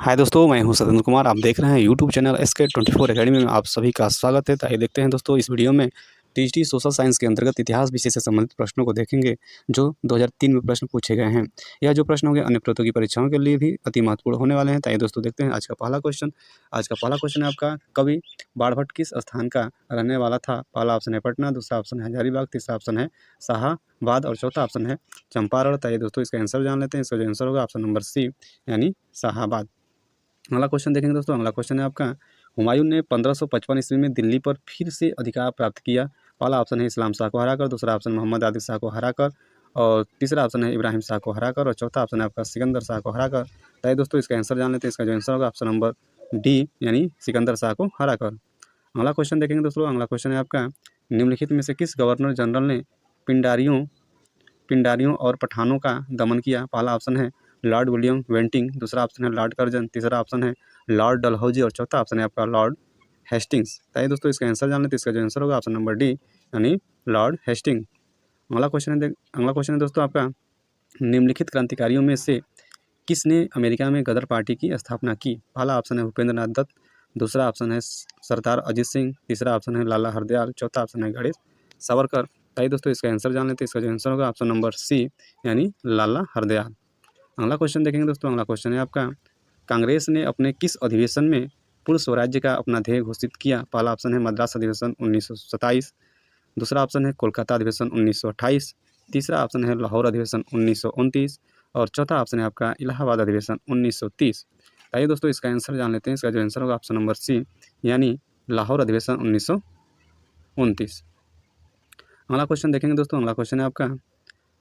हाय दोस्तों, मैं हूं सतेंद्र कुमार। आप देख रहे हैं यूट्यूब चैनल SK24 अकेडमी में आप सभी का स्वागत है। तो आइए देखते हैं दोस्तों, इस वीडियो में टीजीटी सोशल साइंस के अंतर्गत इतिहास विषय से संबंधित प्रश्नों को देखेंगे जो 2003 में प्रश्न पूछे गए हैं। यह जो प्रश्न होंगे अन्य प्रतियोगी परीक्षाओं के लिए भी अति महत्वपूर्ण होने वाले हैं। तो आइए दोस्तों देखते हैं आज का पहला क्वेश्चन। आज का पहला क्वेश्चन है आपका, कवि बाणभट्ट किस स्थान का रहने वाला था? पहला ऑप्शन है पटना, दूसरा ऑप्शन है हजारीबाग, तीसरा ऑप्शन है शाहाबाद और चौथा ऑप्शन है चंपारण। तो आइए दोस्तों इसका आंसर जान लेते हैं। इसका जो आंसर होगा ऑप्शन नंबर सी यानी शाहाबाद। अगला क्वेश्चन देखेंगे दोस्तों। अगला क्वेश्चन है आपका, हुमायूं ने 1555 ईस्वी में दिल्ली पर फिर से अधिकार प्राप्त किया। पहला ऑप्शन है इस्लाम शाह को हराकर, दूसरा ऑप्शन मोहम्मद आदिल शाह को हराकर और तीसरा ऑप्शन है इब्राहिम शाह को हराकर और चौथा ऑप्शन है आपका सिकंदर शाह को हराकर। तो आइए दोस्तों इसका आंसर जान लेते हैं। इसका जो आंसर होगा ऑप्शन नंबर डी यानी सिकंदर शाह को हराकर। अगला क्वेश्चन देखेंगे दोस्तों। अगला क्वेश्चन है आपका, निम्नलिखित में से किस गवर्नर जनरल ने पिंडारियों पिंडारियों और पठानों का दमन किया? पहला ऑप्शन है लॉर्ड विलियम बेंटिंक, दूसरा ऑप्शन है लॉर्ड कर्जन, तीसरा ऑप्शन है लॉर्ड डलहौजी और चौथा ऑप्शन है आपका लॉर्ड हेस्टिंग्स। ताकि दोस्तों इसका आंसर जान लेते हैं। इसका जो आंसर होगा ऑप्शन नंबर डी यानी लॉर्ड हेस्टिंग। अगला क्वेश्चन है दोस्तों आपका, निम्नलिखित क्रांतिकारियों में से किसने अमेरिका में गदर पार्टी की स्थापना की? पहला ऑप्शन है भूपेंद्र नाथ दत्त, दूसरा ऑप्शन है सरदार अजीत सिंह, तीसरा ऑप्शन है लाला हरदयाल, चौथा ऑप्शन है गणेश सावरकर। ताकि दोस्तों इसका आंसर जान लेते हैं। इसका जो आंसर होगा ऑप्शन नंबर सी यानी लाला हरदयाल। अगला क्वेश्चन देखेंगे दोस्तों। अगला क्वेश्चन है आपका, कांग्रेस ने अपने किस अधिवेशन में पूर्ण स्वराज्य का अपना ध्येय घोषित किया? पहला ऑप्शन है मद्रास अधिवेशन 1927, दूसरा ऑप्शन है कोलकाता अधिवेशन 1928, तीसरा ऑप्शन है लाहौर अधिवेशन 1929 और चौथा ऑप्शन है आपका इलाहाबाद अधिवेशन 1930। आइए दोस्तों इसका आंसर जान लेते हैं। इसका जो आंसर होगा ऑप्शन नंबर सी यानी लाहौर अधिवेशन 1929। अगला क्वेश्चन देखेंगे दोस्तों। अगला क्वेश्चन है आपका,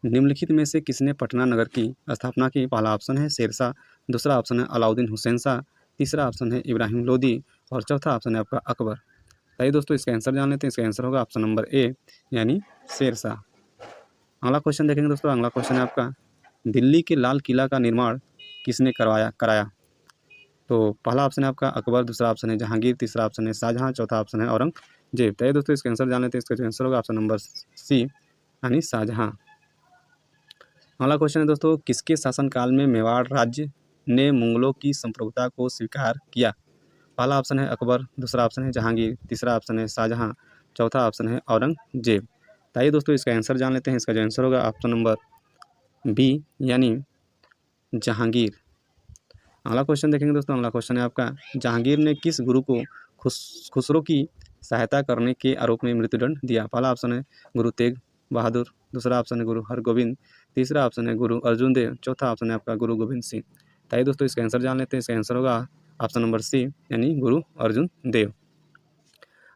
निम्नलिखित में से किसने पटना नगर की स्थापना की? पहला ऑप्शन है शेरशाह, दूसरा ऑप्शन है अलाउद्दीन हुसैन शाह, तीसरा ऑप्शन है इब्राहिम लोदी और चौथा ऑप्शन है आपका अकबर। ताकि दोस्तों इसका आंसर जान लेते हैं। इसका आंसर होगा ऑप्शन नंबर ए यानी शेरशाह। अगला क्वेश्चन देखेंगे दोस्तों। अगला क्वेश्चन है आपका, दिल्ली के लाल किला का निर्माण किसने कराया? तो पहला ऑप्शन है आपका अकबर, दूसरा ऑप्शन है जहांगीर, तीसरा ऑप्शन है शाहजहां, चौथा ऑप्शन है औरंगजेब। तो दोस्तों इसका आंसर जान लेते हैं। इसका जो आंसर होगा ऑप्शन नंबर सी यानी शाहजहां। अगला क्वेश्चन है दोस्तों, किसके शासनकाल में मेवाड़ राज्य ने मुगलों की संप्रभुता को स्वीकार किया? पहला ऑप्शन है अकबर, दूसरा ऑप्शन है जहांगीर, तीसरा ऑप्शन है शाहजहां, चौथा ऑप्शन है औरंगजेब। आइए दोस्तों इसका आंसर जान लेते हैं। इसका जो आंसर होगा ऑप्शन नंबर बी यानी जहांगीर। अगला क्वेश्चन देखेंगे दोस्तों। अगला क्वेश्चन है आपका, जहांगीर ने किस गुरु को खुसरो की सहायता करने के आरोप में मृत्युदंड दिया? पहला ऑप्शन है गुरु तेग बहादुर, दूसरा ऑप्शन है गुरु हरगोविंद, तीसरा ऑप्शन है गुरु अर्जुन देव, चौथा ऑप्शन है आपका गुरु गोविंद सिंह। ताइए दोस्तों इसका आंसर जान लेते हैं। इसका आंसर होगा ऑप्शन नंबर सी यानी गुरु अर्जुन देव।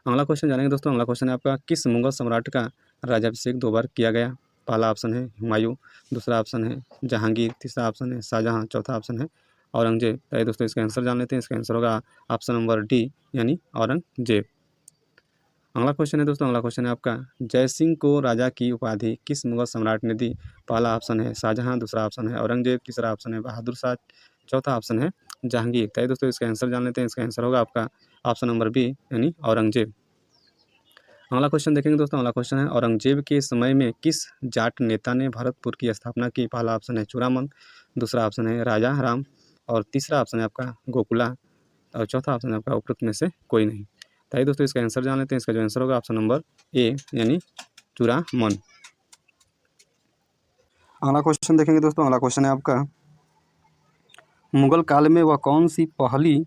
अगला क्वेश्चन जानेंगे दोस्तों। अगला क्वेश्चन है आपका, किस मुगल सम्राट का राज्याभिषेक 2 बार किया गया? पहला ऑप्शन है हुमायूं, दूसरा ऑप्शन है जहांगीर, तीसरा ऑप्शन है शाहजहां, चौथा ऑप्शन है औरंगजेब। तो दोस्तों इसका आंसर जान लेते हैं। इसका आंसर होगा ऑप्शन नंबर डी यानी औरंगजेब। अगला क्वेश्चन है दोस्तों। अगला क्वेश्चन है आपका, जयसिंह को राजा की उपाधि किस मुगल सम्राट ने दी? पहला ऑप्शन है शाहजहां, दूसरा ऑप्शन है औरंगजेब, तीसरा ऑप्शन है बहादुर शाह, चौथा ऑप्शन है जहांगीर। तो दोस्तों इसका आंसर जान लेते हैं। इसका आंसर होगा आपका ऑप्शन नंबर बी यानी औरंगजेब। अगला क्वेश्चन देखेंगे दोस्तों। अगला क्वेश्चन है, औरंगजेब के समय में किस जाट नेता ने भरतपुर की स्थापना की? पहला ऑप्शन है चूड़ामन, दूसरा ऑप्शन है राजा राम और तीसरा ऑप्शन है आपका गोकुला और चौथा ऑप्शन है आपका उपरोक्त में से कोई नहीं। ताकि दोस्तों इसका आंसर जान लेते हैं। इसका जो आंसर होगा ऑप्शन नंबर ए यानी चूड़ामन। अगला क्वेश्चन देखेंगे दोस्तों। अगला क्वेश्चन है आपका, मुगल काल में वह कौन सी पहली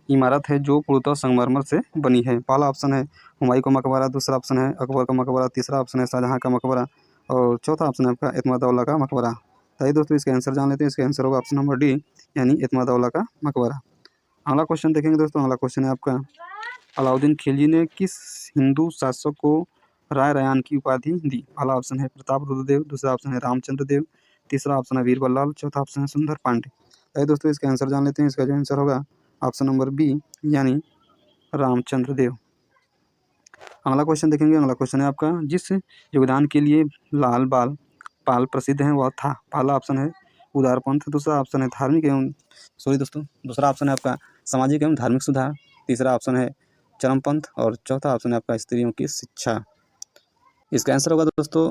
इमारत है जो पूर्णतः संगमरमर से बनी है? पहला ऑप्शन है हुमायूं का मकबरा, दूसरा ऑप्शन है अकबर का मकबरा, तीसरा ऑप्शन है शाहजहां का मकबरा और चौथा ऑप्शन है आपका एतमादउल्ला का मकबरा। ताकि दोस्तों इसका आंसर जान लेते हैं। इसका आंसर होगा ऑप्शन नंबर डी यानी एतमादउल्ला का मकबरा। अगला क्वेश्चन देखेंगे दोस्तों। अगला क्वेश्चन है आपका, अलाउद्दीन खिलजी ने किस हिंदू शासक को राय रयान की उपाधि दी? पहला ऑप्शन है प्रताप रुद्रदेव, दूसरा ऑप्शन है रामचंद्र देव, तीसरा ऑप्शन है बीरबल, चौथा ऑप्शन है सुंदर पांडे। ताकि दोस्तों इसका आंसर जान लेते हैं। इसका जो आंसर होगा ऑप्शन नंबर बी यानी रामचंद्र देव। अगला क्वेश्चन देखेंगे। अगला क्वेश्चन है आपका, जिस योगदान के लिए लाल बाल पाल प्रसिद्ध हैं वह था? पहला ऑप्शन है उदारपंथ, दूसरा ऑप्शन है धार्मिक एवं दूसरा ऑप्शन है आपका सामाजिक एवं धार्मिक सुधार, तीसरा ऑप्शन है चरमपंथ और चौथा ऑप्शन है आपका स्त्रियों की शिक्षा। इसका आंसर होगा दोस्तों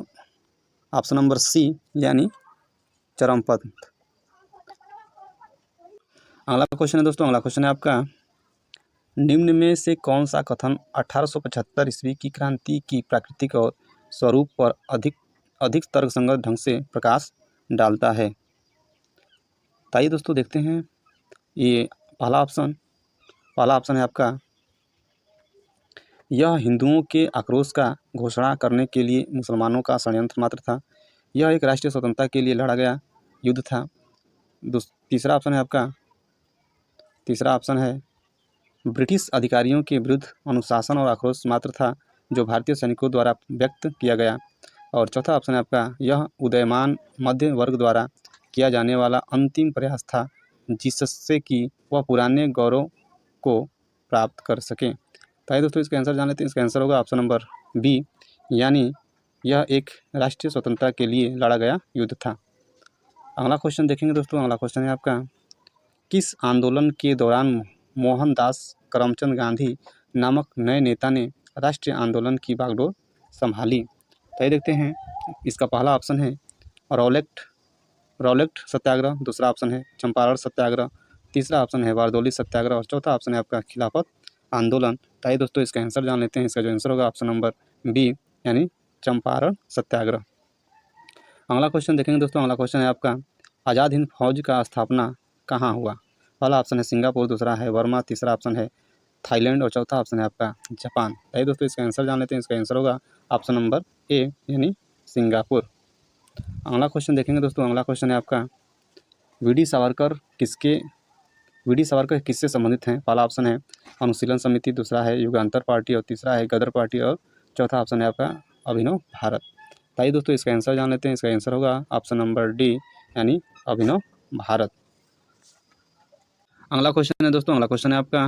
ऑप्शन नंबर सी यानी चरमपंथ। अगला क्वेश्चन है दोस्तों, अगला क्वेश्चन है आपका, निम्न में से कौन सा कथन 1875 ईस्वी की क्रांति की प्राकृतिक और स्वरूप पर अधिक तर्कसंगत ढंग से प्रकाश डालता है? ताइए दोस्तों देखते हैं। ये पहला ऑप्शन है आपका, यह हिंदुओं के आक्रोश का घोषणा करने के लिए मुसलमानों का षड्यंत्र मात्र था। यह एक राष्ट्रीय स्वतंत्रता के लिए लड़ा गया युद्ध था। तीसरा ऑप्शन है ब्रिटिश अधिकारियों के विरुद्ध अनुशासन और आक्रोश मात्र था जो भारतीय सैनिकों द्वारा व्यक्त किया गया। और चौथा ऑप्शन है आपका, यह उदयमान मध्य वर्ग द्वारा किया जाने वाला अंतिम प्रयास था जिससे कि वह पुराने गौरव को प्राप्त कर सकें। तो आइए दोस्तों इसका आंसर जान लेते हैं। इसका आंसर होगा ऑप्शन नंबर बी, यानी यह एक राष्ट्रीय स्वतंत्रता के लिए लड़ा गया युद्ध था। अगला क्वेश्चन देखेंगे दोस्तों, अगला क्वेश्चन है आपका, किस आंदोलन के दौरान मोहनदास करमचंद गांधी नामक नए नेता ने राष्ट्रीय आंदोलन की बागडोर संभाली? तो ये देखते हैं। इसका पहला ऑप्शन है रॉलेट सत्याग्रह, दूसरा ऑप्शन है चंपारण सत्याग्रह, तीसरा ऑप्शन है बारदौली सत्याग्रह और चौथा ऑप्शन है आपका खिलाफत आंदोलन। तो आइए दोस्तों इसका आंसर जान लेते हैं। इसका जो आंसर होगा ऑप्शन नंबर बी, यानी चंपारण सत्याग्रह। अगला क्वेश्चन देखेंगे दोस्तों, अगला क्वेश्चन है आपका, आज़ाद हिंद फौज का स्थापना कहाँ हुआ? पहला ऑप्शन है सिंगापुर, दूसरा है बर्मा, तीसरा ऑप्शन है थाईलैंड और चौथा ऑप्शन है आपका जापान। आइए दोस्तों इसका आंसर जान लेते हैं। इसका आंसर होगा ऑप्शन नंबर ए, यानी सिंगापुर। अगला क्वेश्चन देखेंगे दोस्तों, अगला क्वेश्चन है आपका, वी डी सावरकर किससे संबंधित हैं? पहला ऑप्शन है अनुशीलन समिति, दूसरा है युगांतर पार्टी और तीसरा है गदर पार्टी और चौथा ऑप्शन है आपका अभिनव भारत। आइए दोस्तों इसका आंसर जान लेते हैं। इसका आंसर होगा ऑप्शन नंबर डी, यानी अभिनव भारत। अगला क्वेश्चन है दोस्तों, अगला क्वेश्चन है आपका,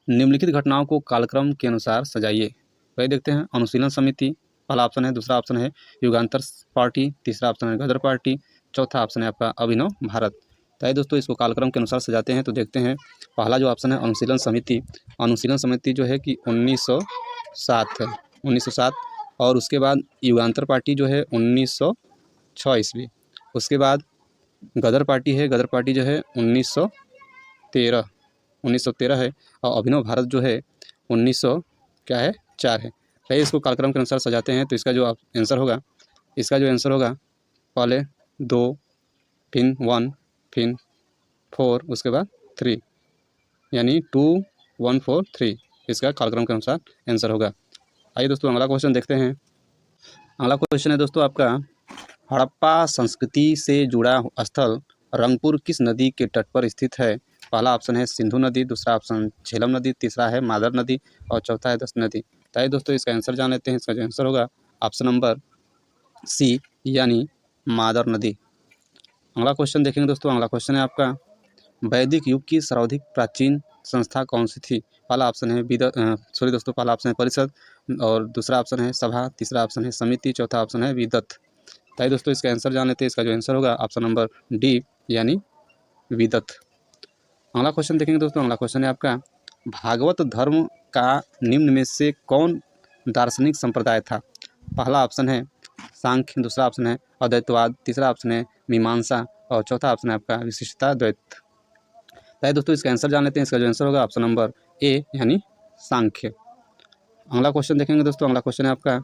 निम्नलिखित घटनाओं को कालक्रम के अनुसार सजाइए। वही देखते हैं। अनुशीलन समिति पहला ऑप्शन है, दूसरा ऑप्शन है युगांतर पार्टी, तीसरा ऑप्शन है गदर पार्टी, चौथा ऑप्शन है आपका अभिनव भारत। तो आइए दोस्तों इसको कालक्रम के अनुसार सजाते हैं। तो देखते हैं, पहला जो ऑप्शन है अनुशीलन समिति जो है कि 1907 है, 1907। और उसके बाद युगांतर पार्टी जो है 1906 ईस्वी। उसके बाद गदर पार्टी जो है 1913 है। और अभिनव भारत जो है 4 है। चलिए इसको कालक्रम के अनुसार सजाते हैं। तो इसका जो आंसर होगा पहले 2, फिर 1, फिर 4, उसके बाद 3, यानी 2, 1, 4, 3 इसका कालक्रम के अनुसार आंसर होगा। आइए दोस्तों अगला क्वेश्चन देखते हैं। अगला क्वेश्चन है दोस्तों आपका, हड़प्पा संस्कृति से जुड़ा स्थल रंगपुर किस नदी के तट पर स्थित है? पहला ऑप्शन है सिंधु नदी, दूसरा ऑप्शन झेलम नदी, तीसरा है मादर नदी और चौथा है दस नदी। तो आइए दोस्तों इसका आंसर जान लेते हैं। इसका जो आंसर होगा ऑप्शन नंबर सी, यानी मादर नदी। अगला क्वेश्चन देखेंगे दोस्तों, अगला क्वेश्चन है आपका, वैदिक युग की सर्वाधिक प्राचीन संस्था कौन सी थी? पहला ऑप्शन है पहला ऑप्शन है परिषद और दूसरा ऑप्शन है सभा, तीसरा ऑप्शन है समिति, चौथा ऑप्शन है विदत। ताकि दोस्तों इसका आंसर जान लेते हैं। इसका जो आंसर होगा ऑप्शन नंबर डी, यानी विदत। अगला क्वेश्चन देखेंगे दोस्तों, अगला क्वेश्चन है आपका, भागवत धर्म का निम्न में से कौन दार्शनिक संप्रदाय था? पहला ऑप्शन है सांख्य, दूसरा ऑप्शन है अद्वैतवाद, तीसरा ऑप्शन है मीमांसा और चौथा ऑप्शन है आपका विशिष्टता द्वैत। ताकि दोस्तों इसका आंसर जान लेते हैं। इसका जो आंसर होगा ऑप्शन नंबर ए, यानी सांख्य। अगला क्वेश्चन देखेंगे दोस्तों, अगला क्वेश्चन है आपका,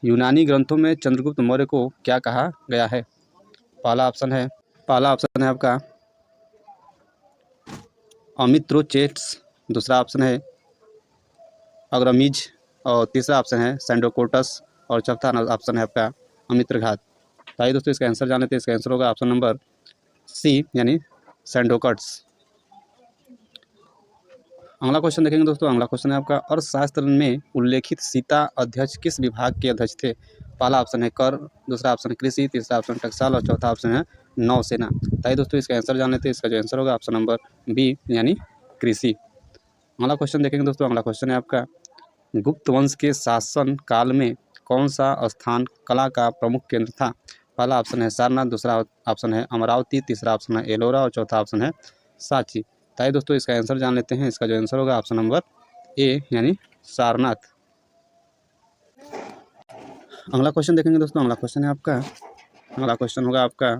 यूनानी ग्रंथों में चंद्रगुप्त मौर्य को क्या कहा गया है? पहला ऑप्शन है आपका अमित्रोचेट्स, दूसरा ऑप्शन है अग्रमीज और तीसरा ऑप्शन है सैंडोकोटस और चौथा ऑप्शन है आपका अमित्रघात। आइए दोस्तों इसका आंसर जान लेते हैं। इसका आंसर होगा ऑप्शन नंबर सी, यानी सैंडोकट्स। अगला क्वेश्चन देखेंगे दोस्तों, अगला क्वेश्चन है आपका, अर्थशास्त्र में उल्लेखित सीता अध्यक्ष किस विभाग के अध्यक्ष थे? पहला ऑप्शन है कर, दूसरा ऑप्शन है कृषि, तीसरा ऑप्शन टकसाल और चौथा ऑप्शन है नौसेना। ताकि दोस्तों इसका आंसर जान लेते हैं। इसका जो आंसर होगा ऑप्शन नंबर बी, यानी कृषि। अगला क्वेश्चन देखेंगे दोस्तों, अगला क्वेश्चन है आपका, गुप्त वंश के शासन काल में कौन सा स्थान कला का प्रमुख केंद्र था? पहला ऑप्शन है सारनाथ, दूसरा ऑप्शन है अमरावती, तीसरा ऑप्शन है एलोरा और चौथा ऑप्शन है सांची। ताकि दोस्तों इसका आंसर जान लेते हैं। इसका जो आंसर होगा ऑप्शन नंबर ए, यानी सारनाथ। अगला क्वेश्चन देखेंगे दोस्तों, अगला क्वेश्चन होगा आपका,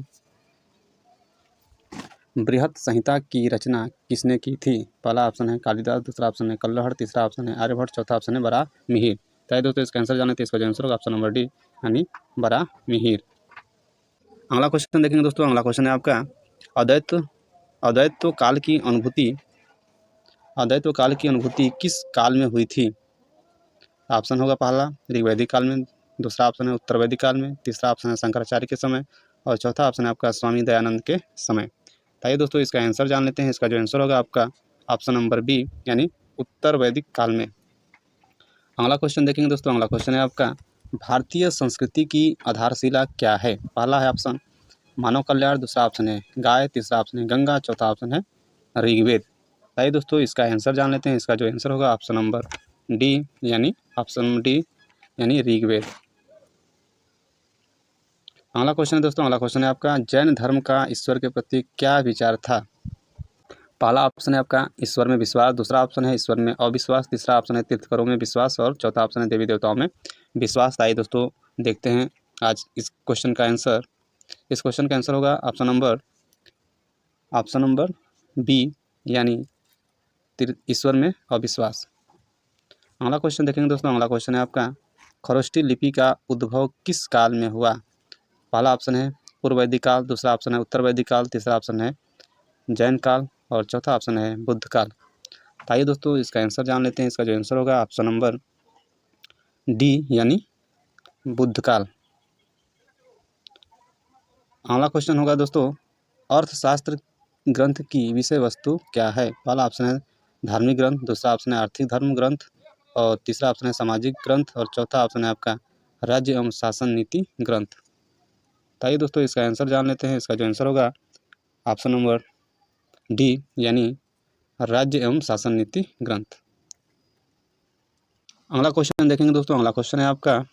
बृहत संहिता की रचना किसने की थी? पहला ऑप्शन है कालिदास, दूसरा ऑप्शन है कल्लहड़, तीसरा ऑप्शन है आर्यभट्ट, चौथा ऑप्शन है वराहमिहिर। तो दोस्तों इसका आंसर जाने थे, इसका जो आंसर होगा ऑप्शन नंबर डी यानी वराहमिहिर। अगला क्वेश्चन देखेंगे दोस्तों। अगला क्वेश्चन है आपका अद्वैत काल की अनुभूति किस काल में हुई थी? ऑप्शन होगा पहला ऋग्वैदिक काल में, दूसरा ऑप्शन है उत्तर वैदिक काल में, तीसरा ऑप्शन है शंकराचार्य के समय और चौथा ऑप्शन है आपका स्वामी दयानंद के समय। आइए दोस्तों इसका आंसर जान लेते हैं। इसका जो आंसर होगा आपका ऑप्शन नंबर बी यानी उत्तर वैदिक काल में। अगला क्वेश्चन देखेंगे दोस्तों। अगला क्वेश्चन है आपका भारतीय संस्कृति की आधारशिला क्या है? पहला है ऑप्शन मानव कल्याण, दूसरा ऑप्शन है गाय, तीसरा ऑप्शन है गंगा, चौथा ऑप्शन है ऋग्वेद। आइए दोस्तों इसका आंसर जान लेते हैं। इसका जो आंसर होगा ऑप्शन नंबर डी यानी ऑप्शन डी यानी ऋग्वेद। अगला क्वेश्चन है दोस्तों। अगला क्वेश्चन है आपका जैन धर्म का ईश्वर के प्रति क्या विचार था? पहला ऑप्शन है आपका ईश्वर में विश्वास, दूसरा ऑप्शन है ईश्वर में अविश्वास, तीसरा ऑप्शन है तीर्थंकरों में विश्वास और चौथा ऑप्शन है देवी देवताओं में विश्वास। आइए दोस्तों देखते हैं आज इस क्वेश्चन का आंसर। इस क्वेश्चन का आंसर होगा ऑप्शन नंबर बी यानी ईश्वर में अविश्वास। अगला क्वेश्चन देखेंगे दोस्तों। अगला क्वेश्चन है आपका खरोष्ठी लिपि का उद्भव किस काल में हुआ? पहला ऑप्शन है पूर्व वैदिक काल, दूसरा ऑप्शन है उत्तर वैदिक काल, तीसरा ऑप्शन है जैन काल और चौथा ऑप्शन है बुद्ध काल। आइए दोस्तों इसका आंसर जान लेते हैं। इसका जो आंसर होगा ऑप्शन नंबर डी यानी बुद्ध काल। अगला क्वेश्चन होगा दोस्तों अर्थशास्त्र ग्रंथ की विषय वस्तु क्या है? पहला ऑप्शन है धार्मिक ग्रंथ, दूसरा ऑप्शन है आर्थिक धर्म ग्रंथ और तीसरा ऑप्शन है सामाजिक ग्रंथ और चौथा ऑप्शन है आपका राज्य एवं शासन नीति ग्रंथ। आइए दोस्तों इसका आंसर जान लेते हैं। इसका जो आंसर होगा ऑप्शन नंबर डी यानी राज्य एवं शासन नीति ग्रंथ। अगला क्वेश्चन देखेंगे दोस्तों। अगला क्वेश्चन है आपका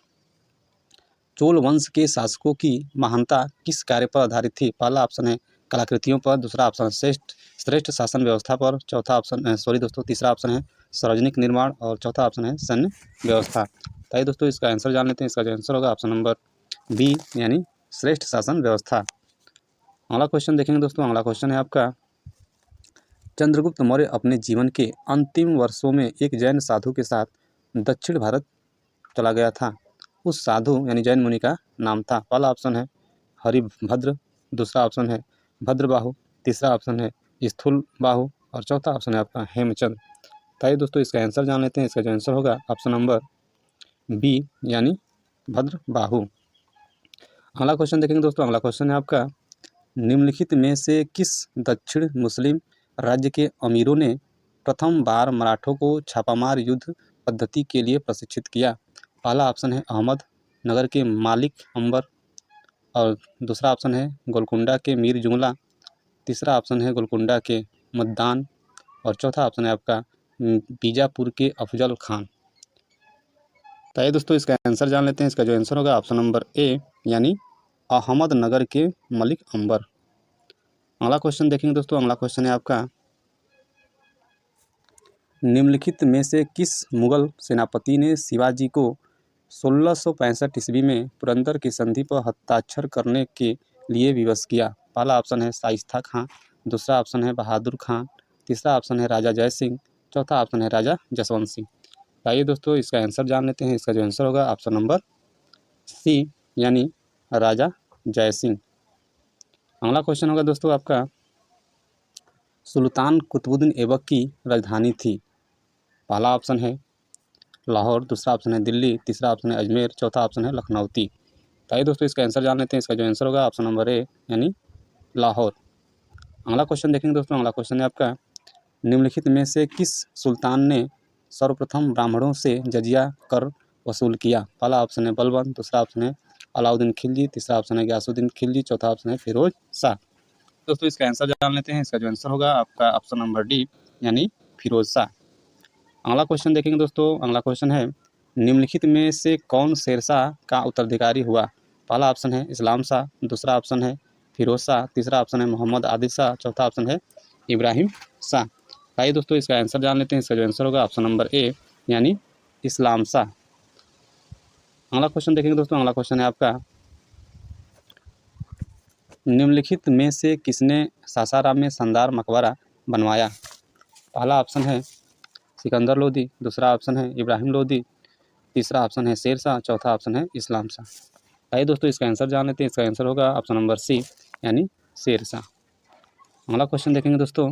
चोल वंश के शासकों की महानता किस कार्य पर आधारित थी? पहला ऑप्शन है कलाकृतियों पर, दूसरा ऑप्शन श्रेष्ठ शासन व्यवस्था पर, चौथा ऑप्शन तीसरा ऑप्शन है सार्वजनिक निर्माण और चौथा ऑप्शन है सैन्य व्यवस्था। तो दोस्तों इसका आंसर जान लेते हैं। इसका जो आंसर होगा ऑप्शन नंबर बी यानी श्रेष्ठ शासन व्यवस्था। अगला क्वेश्चन देखेंगे दोस्तों। अगला क्वेश्चन है आपका चंद्रगुप्त मौर्य अपने जीवन के अंतिम वर्षों में एक जैन साधु के साथ दक्षिण भारत चला गया था। उस साधु यानी जैन मुनि का नाम था। पहला ऑप्शन है हरिभद्र, दूसरा ऑप्शन है भद्रबाहु, तीसरा ऑप्शन है स्थूलबाहु और चौथा ऑप्शन है आपका हेमचंद। ताइए दोस्तों इसका आंसर जान लेते हैं। इसका जो आंसर होगा ऑप्शन नंबर बी यानी भद्रबाहु। अगला क्वेश्चन देखेंगे दोस्तों। अगला क्वेश्चन है आपका निम्नलिखित में से किस दक्षिण मुस्लिम राज्य के अमीरों ने प्रथम बार मराठों को छापामार युद्ध पद्धति के लिए प्रशिक्षित किया? पहला ऑप्शन है अहमद नगर के मालिक अंबर और दूसरा ऑप्शन है गोलकुंडा के मीर जुमला, तीसरा ऑप्शन है गोलकुंडा के मद्दान और चौथा ऑप्शन है आपका बीजापुर के अफजल खान। तो ये दोस्तों इसका आंसर जान लेते हैं। इसका जो आंसर होगा ऑप्शन नंबर ए यानी अहमदनगर के मलिक अंबर। अगला क्वेश्चन देखेंगे दोस्तों। अगला क्वेश्चन है आपका निम्नलिखित में से किस मुगल सेनापति ने शिवाजी को 1665 ईस्वी में पुरंदर की संधि पर हस्ताक्षर करने के लिए विवश किया? पहला ऑप्शन है शाइस्ता खां, दूसरा ऑप्शन है बहादुर खां, तीसरा ऑप्शन है राजा जय सिंह, चौथा ऑप्शन है राजा जसवंत सिंह। आइए दोस्तों इसका आंसर जान लेते हैं। इसका जो आंसर होगा ऑप्शन नंबर सी यानी राजा जय सिंह। अगला क्वेश्चन होगा दोस्तों आपका सुल्तान कुतुबुद्दीन ऐबक की राजधानी थी? पहला ऑप्शन है लाहौर, दूसरा ऑप्शन है दिल्ली, तीसरा ऑप्शन है अजमेर, चौथा ऑप्शन है लखनऊती। आइए दोस्तों इसका आंसर जान लेते हैं। इसका जो आंसर होगा ऑप्शन नंबर ए यानी लाहौर। अगला क्वेश्चन देखेंगे दोस्तों। अगला क्वेश्चन है आपका निम्नलिखित में से किस सुल्तान ने सर्वप्रथम ब्राह्मणों से जजिया कर वसूल किया? पहला ऑप्शन है बलबन, दूसरा ऑप्शन है अलाउद्दीन खिलजी, तीसरा ऑप्शन है गयासुद्दीन खिलजी, चौथा ऑप्शन है फिरोज शाह। दोस्तों इसका आंसर जान लेते हैं। इसका जो आंसर होगा आपका ऑप्शन नंबर डी यानी फिरोज शाह। अगला क्वेश्चन देखेंगे दोस्तों। अगला क्वेश्चन है निम्नलिखित में से कौन शेरशाह का उत्तराधिकारी हुआ? पहला ऑप्शन है इस्लाम शाह, दूसरा ऑप्शन है फिरोज शाह, तीसरा ऑप्शन है मोहम्मद आदिल शाह, चौथा ऑप्शन है इब्राहिम शाह। आइए दोस्तों इसका आंसर जान लेते हैं। इसका जो आंसर होगा ऑप्शन नंबर ए यानी इस्लाम शाह। अगला क्वेश्चन देखेंगे दोस्तों। अगला क्वेश्चन है आपका निम्नलिखित में से किसने सासाराम में शानदार मकबरा बनवाया? पहला ऑप्शन है सिकंदर लोदी, दूसरा ऑप्शन है इब्राहिम लोदी, तीसरा ऑप्शन है शेर शाह, चौथा ऑप्शन है इस्लाम शाह। आइए दोस्तों इसका आंसर जान लेते हैं। इसका आंसर होगा ऑप्शन नंबर सी यानी शेर शाह। अगला क्वेश्चन देखेंगे दोस्तों,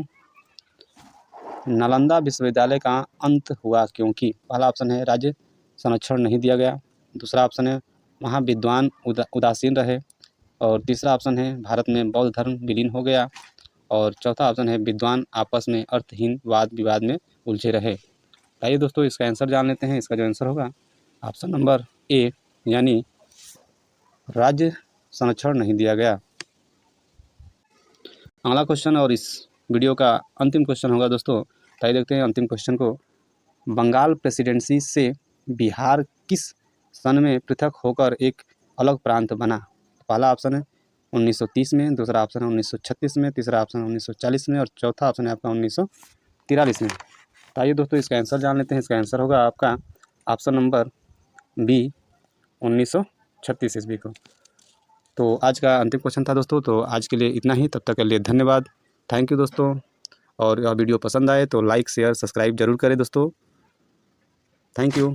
नालंदा विश्वविद्यालय का अंत हुआ क्योंकि? पहला ऑप्शन है राज्य संरक्षण नहीं दिया गया, दूसरा ऑप्शन है वहाँ विद्वान उदासीन रहे, और तीसरा ऑप्शन है भारत में बौद्ध धर्म विलीन हो गया, और चौथा ऑप्शन है विद्वान आपस में अर्थहीन वाद विवाद में उलझे रहे। आइए दोस्तों इसका आंसर जान लेते हैं। इसका जो आंसर होगा ऑप्शन नंबर ए यानी राज्य संरक्षण नहीं दिया गया। अगला क्वेश्चन और इस वीडियो का अंतिम क्वेश्चन होगा दोस्तों। तो आइए देखते हैं अंतिम क्वेश्चन को। बंगाल प्रेसिडेंसी से बिहार किस सन में पृथक होकर एक अलग प्रांत बना? पहला ऑप्शन है 1930 में, दूसरा ऑप्शन है 1936 में, तीसरा ऑप्शन है 1940 में, और चौथा ऑप्शन है आपका 1943 में। तो आइए दोस्तों इसका आंसर जान लेते हैं। इसका आंसर होगा आपका ऑप्शन नंबर बी 1936 ईस्वी को। तो आज का अंतिम क्वेश्चन था दोस्तों। तो आज के लिए इतना ही, तब तक के लिए धन्यवाद। थैंक यू दोस्तों। और यह वीडियो पसंद आए तो लाइक शेयर सब्सक्राइब जरूर करें दोस्तों। Thank you.